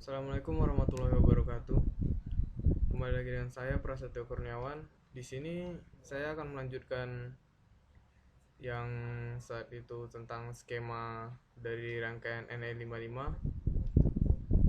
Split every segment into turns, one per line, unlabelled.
Assalamualaikum warahmatullahi wabarakatuh. Kembali lagi dengan saya Prasetyo Kurniawan. Di sini saya akan melanjutkan yang saat itu tentang skema dari rangkaian NE55.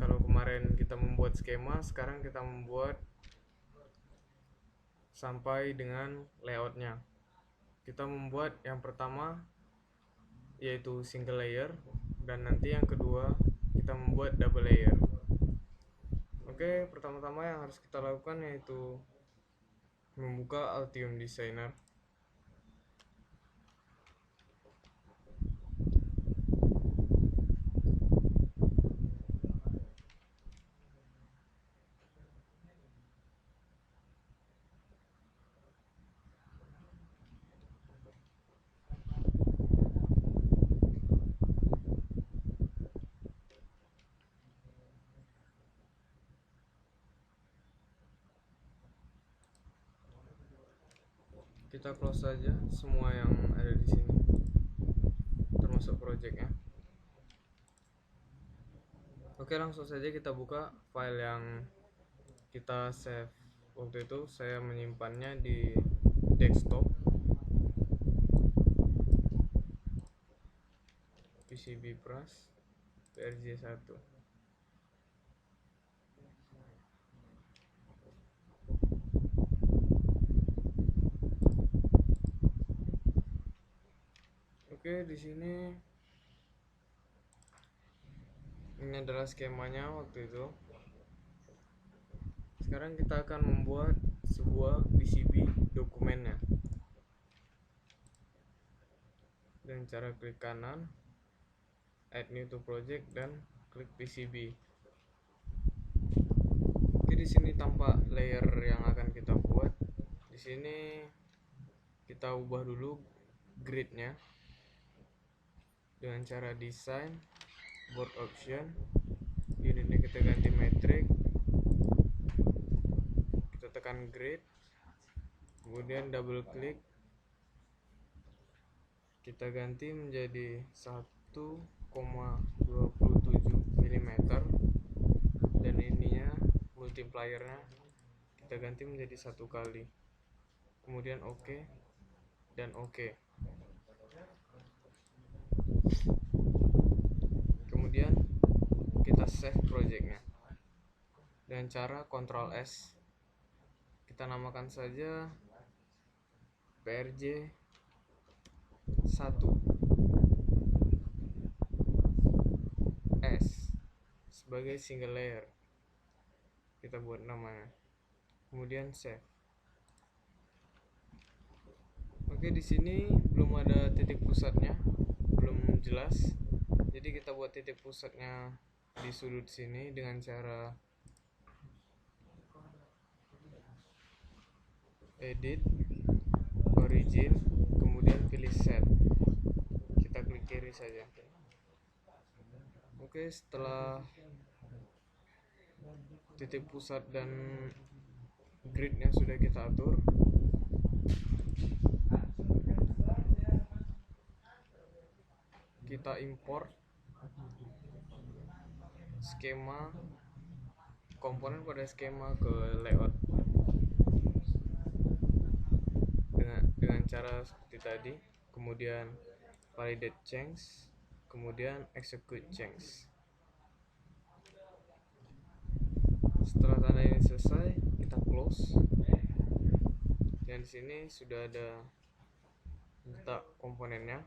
Kalau kemarin kita membuat skema, sekarang kita membuat sampai dengan layoutnya. Kita membuat yang pertama yaitu single layer, dan nanti yang kedua kita membuat double layer. Oke, pertama-tama yang harus kita lakukan yaitu membuka Altium Designer. Kita close saja semua yang ada di sini, termasuk projectnya. Oke, langsung saja kita buka file yang kita save. Waktu itu saya menyimpannya di desktop PCB Pras PRJ1. Oke, di sini ini adalah skemanya waktu itu. Sekarang kita akan membuat sebuah PCB dokumennya dengan cara klik kanan, add new to project, dan klik PCB. Oke, di sini tampak layer yang akan kita buat. Di sini kita ubah dulu gridnya dengan cara design, board option, unitnya kita ganti metric, kita tekan grid, kemudian double klik, kita ganti menjadi 1,27 mm, dan ininya multipliernya kita ganti menjadi 1 kali, kemudian OK dan OK. Kemudian kita save projectnya dengan cara Ctrl S. Kita namakan saja PRJ 1 S sebagai single layer. Kita buat namanya, kemudian save. Oke, di sini belum ada titik pusatnya, belum jelas. Jadi kita buat titik pusatnya di sudut sini dengan cara edit, origin, kemudian pilih set. Kita klik kiri saja. Oke, setelah titik pusat dan gridnya sudah kita atur, kita import skema komponen pada skema ke layout dengan cara seperti tadi, kemudian validate change, kemudian execute change. Setelah tanda ini selesai, kita close. Dan di sini sudah ada letak komponennya.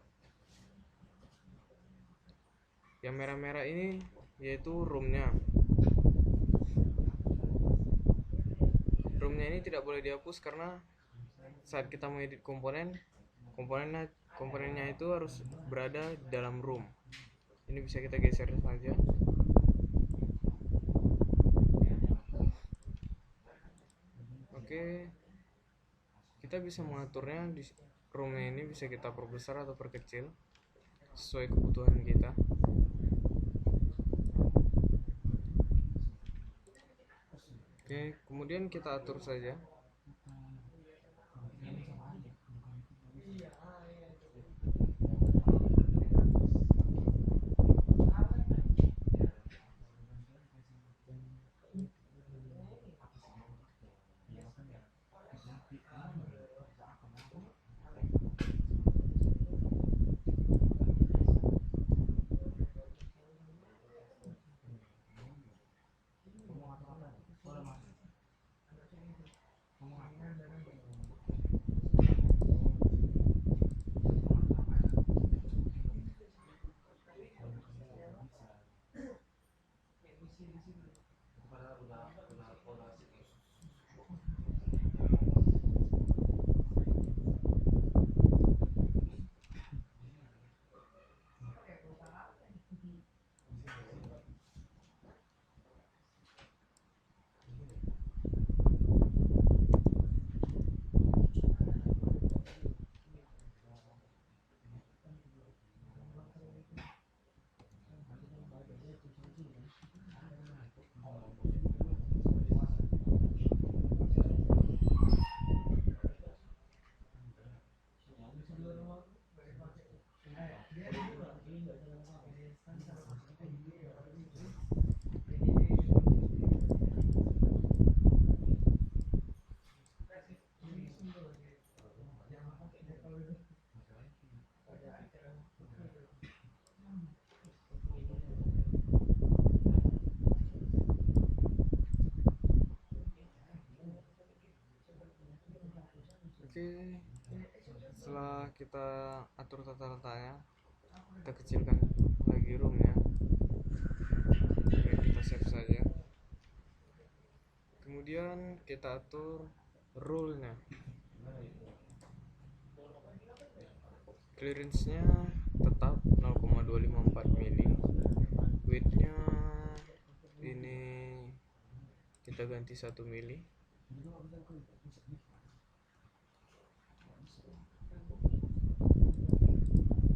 Yang merah-merah ini yaitu roomnya. Roomnya ini tidak boleh dihapus karena saat kita mengedit komponennya itu harus berada di dalam room. Ini bisa kita geser saja. Oke, kita bisa mengaturnya. Di roomnya ini bisa kita perbesar atau perkecil sesuai kebutuhan kita. Oke, kemudian kita atur saja. Oke, setelah kita atur tata letaknya, kita kecilkan lagi roomnya. Oke, kita save saja. Kemudian kita atur rule-nya. Clearance-nya tetap 0,254 mili. Width-nya ini kita ganti 1 mili.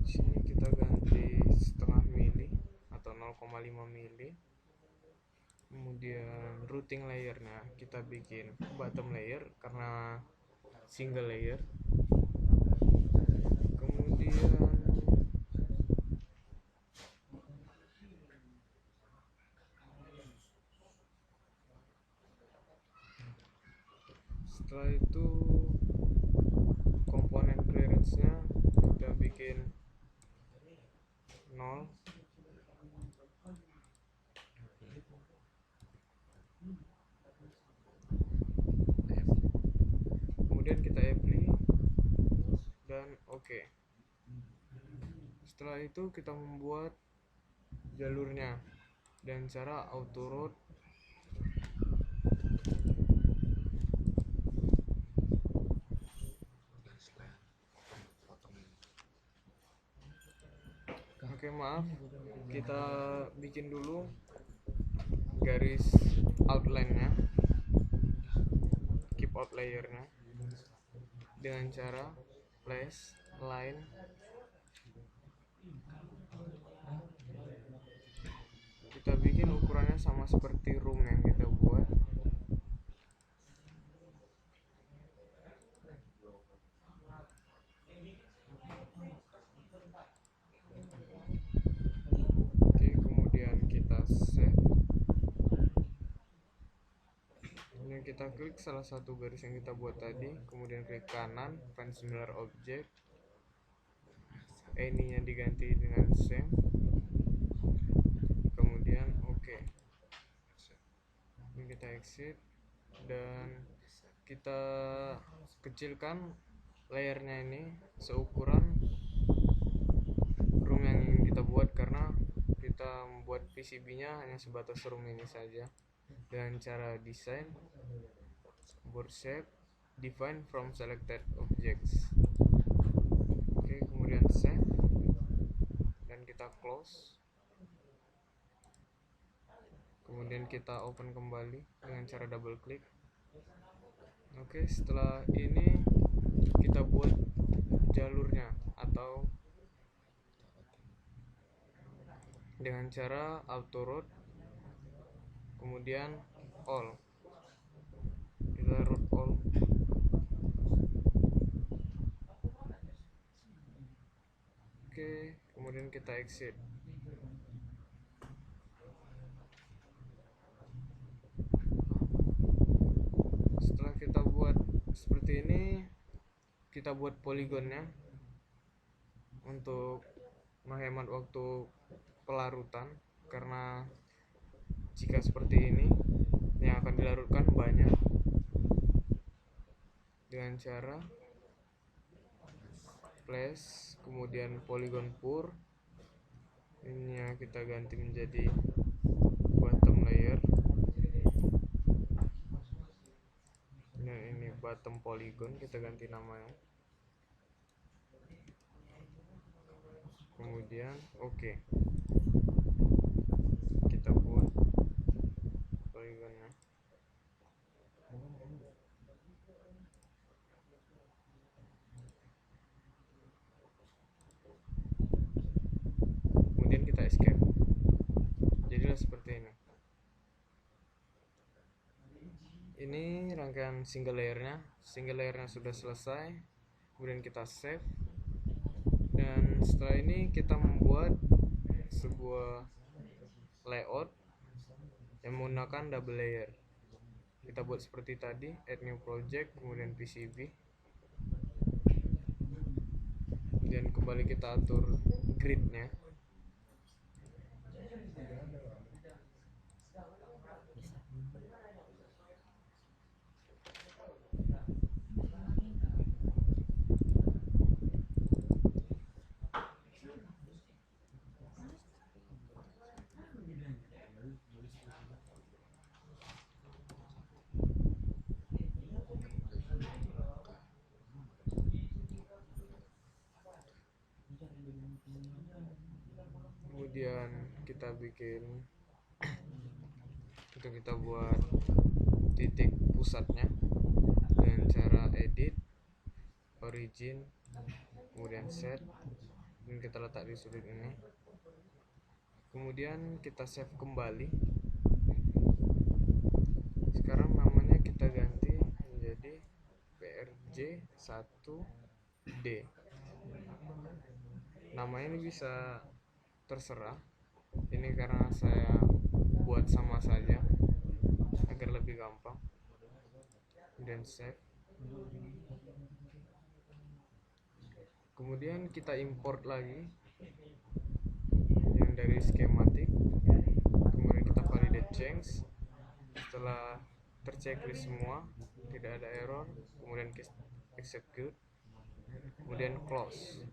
Sini kita ganti setengah mili atau 0,5 mili. Kemudian routing layernya kita bikin bottom layer karena single layer. Kemudian setelah itu komponen clearance-nya kita bikin 0. Kemudian kita apply dan oke. Setelah itu kita membuat jalurnya dan cara auto route. Oke, maaf, kita bikin dulu garis outline-nya, keep out layer-nya dengan cara place line. Kita bikin ukurannya sama seperti room yang kita buat. Oke, kemudian kita save. Kemudian kita klik salah satu garis yang kita buat tadi, kemudian klik kanan, find similar object. Any-nya diganti dengan same. Kemudian oke. Ini kita exit dan kita kecilkan layernya ini seukuran room yang ingin kita buat karena kita membuat PCB-nya hanya sebatas room ini saja. Dengan cara design board shape define from selected objects. Oke, kemudian save dan kita close. Kemudian kita open kembali dengan cara double klik. Oke, setelah ini kita buat jalurnya atau dengan cara auto route, kemudian all. Kita route all. Oke, kemudian kita exit. Setelah kita buat seperti ini, kita buat poligonnya untuk menghemat waktu pelarutan, karena jika seperti ini yang akan dilarutkan banyak. Dengan cara place, kemudian polygon pur, ini kita ganti menjadi bottom layer. custom polygon, kita ganti namanya. Kemudian oke, kita buat polygonnya. Kemudian kita escape. Jadilah seperti ini. Ini rangkaian single layernya sudah selesai. Kemudian kita save, dan setelah ini kita membuat sebuah layout yang menggunakan double layer. Kita buat seperti tadi, add new project, kemudian PCB, dan kembali kita atur gridnya. Kemudian kita bikin kita buat titik pusatnya dengan cara edit, origin, kemudian set, dan kita letak di sudut ini. Kemudian kita save kembali. Sekarang namanya kita ganti menjadi PRJ1D. Nama ini bisa terserah, ini karena saya buat sama saja agar lebih gampang. Dan save. Kemudian kita import lagi yang dari schematic, kemudian kita validate change. Setelah terchecklist semua, tidak ada error, kemudian execute, kemudian close.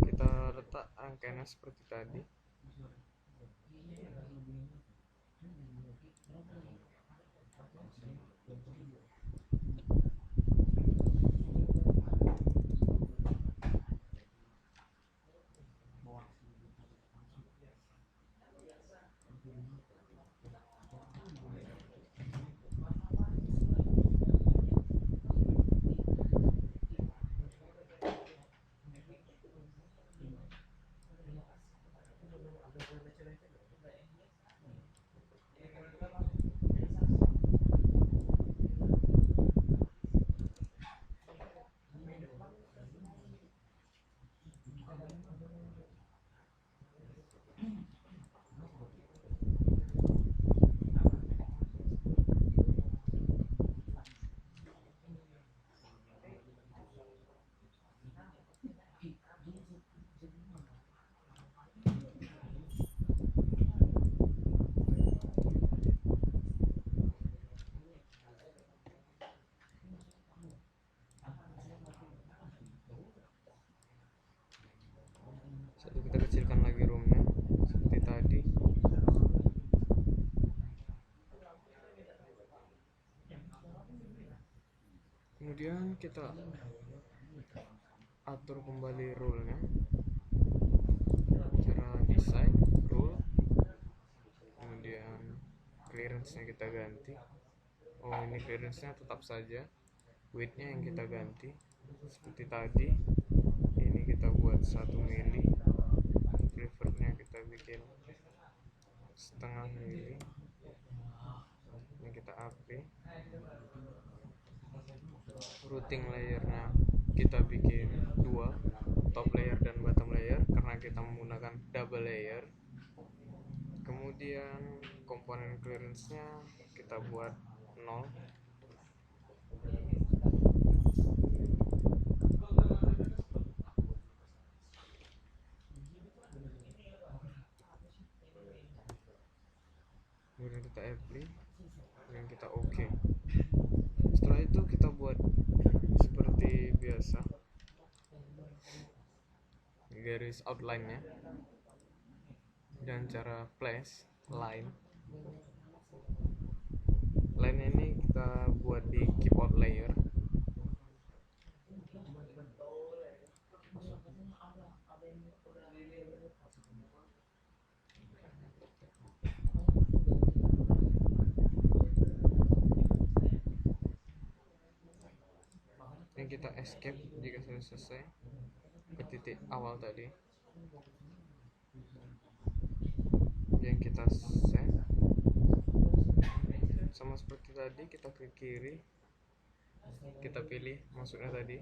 Kita letak rangkaiannya seperti tadi. Kita kecilkan lagi roomnya seperti tadi. Kemudian kita atur kembali rule-nya, cara design rule, kemudian clearance-nya kita ganti. Oh, ini clearance-nya tetap saja, width-nya yang kita ganti seperti tadi. Ini kita buat 1 mili, revert-nya kita bikin setengah mili, ini kita update. Routing layernya kita bikin 2, top layer dan bottom layer, karena kita menggunakan double layer. Kemudian komponen clearance-nya kita buat 0. Kemudian kita apply, dan kita oke. Setelah itu kita buat seperti biasa, garis outline-nya dan cara place line. Line ini kita buat di keyboard layer. Yang kita escape jika sudah selesai ke titik awal tadi. Yang kita save sama seperti tadi, kita klik kiri, kita pilih maksudnya tadi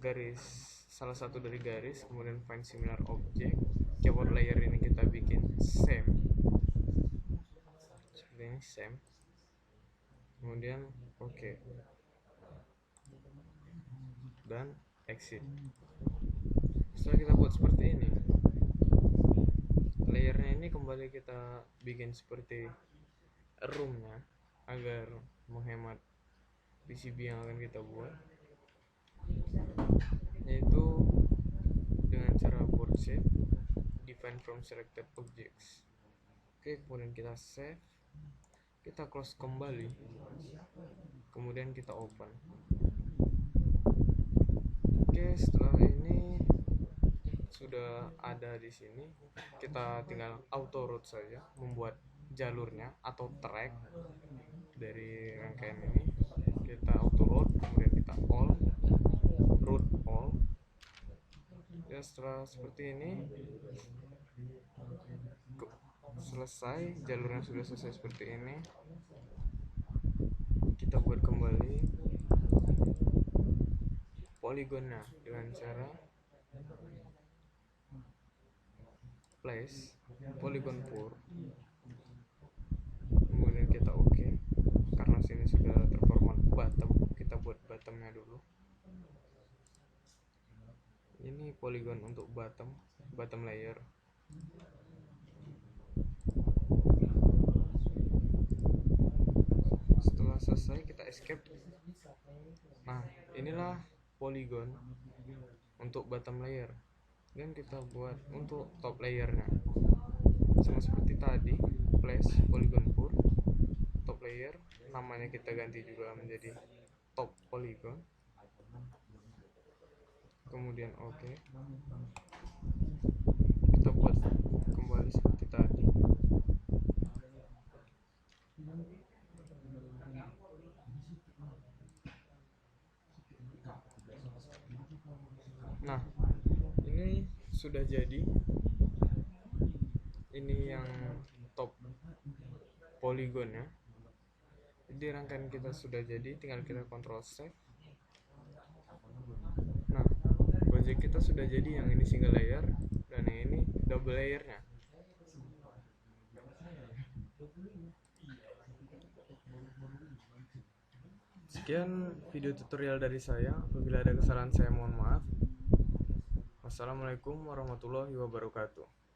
garis, salah satu dari garis, kemudian find similar object. Keyboard layer ini kita bikin same seperti ini, same, kemudian oke, dan exit. Setelah kita buat seperti ini, layernya ini kembali kita bikin seperti roomnya agar menghemat PCB yang akan kita buat, yaitu dengan cara board shape define from selected objects. Oke, kemudian kita save, kita close kembali, kemudian kita open. Oke, setelah ini sudah ada di sini, kita tinggal auto route saja, membuat jalurnya atau track dari rangkaian ini. Kita auto route, kemudian kita all route all. Ya, setelah seperti ini selesai, jalurnya sudah selesai seperti ini, kita buat kembali poligonnya dengan cara place polygon pour, kemudian kita oke. Karena sini sudah terformat bottom, kita buat bottomnya dulu. Ini polygon untuk bottom layer. Setelah selesai, kita escape. Nah, inilah polygon untuk bottom layer, dan kita buat untuk top layernya sama seperti tadi, place polygon pour top layer, namanya kita ganti juga menjadi top polygon, kemudian oke. Kita buat kembali seperti tadi. Nah, ini sudah jadi. Ini yang top polygonnya. Jadi rangkaian kita sudah jadi, tinggal kita kontrol save. Nah, project kita sudah jadi. Yang ini single layer dan yang ini double layernya. Sekian video tutorial dari saya. Apabila ada kesalahan saya mohon maaf. Wassalamualaikum warahmatullahi wabarakatuh.